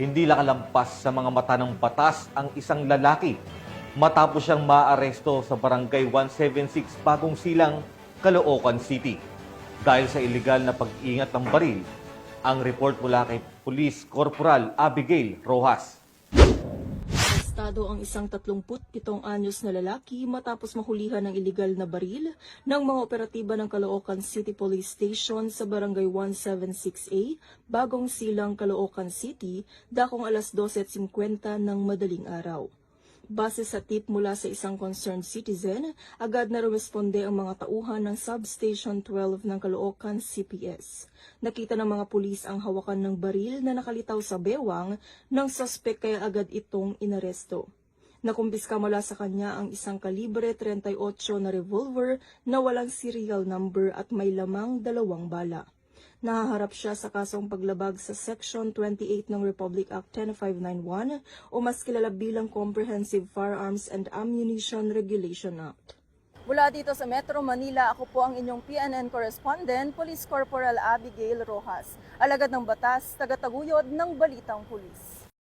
Hindi nakalampas sa mga mata ng batas ang isang lalaki matapos siyang maaresto sa Barangay 176 Bagong Silang, Caloocan City. Dahil sa iligal na pag-iingat ng baril, ang report mula kay Police Corporal Abigail Rojas. Arestado ang isang 37 anyos na lalaki matapos mahulihan ng iligal na baril ng mga operatiba ng Caloocan City Police Station sa Barangay 176A, Bagong Silang, Caloocan City, dakong alas 12:50 ng madaling araw. Base sa tip mula sa isang concerned citizen, agad na rumesponde ang mga tauhan ng Substation 12 ng Caloocan CPS. Nakita ng mga pulis ang hawakan ng baril na nakalitaw sa bewang ng suspect kaya agad itong inaresto. Nakumpiska mula sa kanya ang isang kalibre 38 na revolver na walang serial number at may lamang 2 bala. Nahaharap siya sa kasong paglabag sa Section 28 ng Republic Act 10591 o mas kilala bilang Comprehensive Firearms and Ammunition Regulation Act. Mula dito sa Metro Manila, ako po ang inyong PNN correspondent, Police Corporal Abigail Rojas, alagad ng batas, tagataguyod ng Balitang Pulis.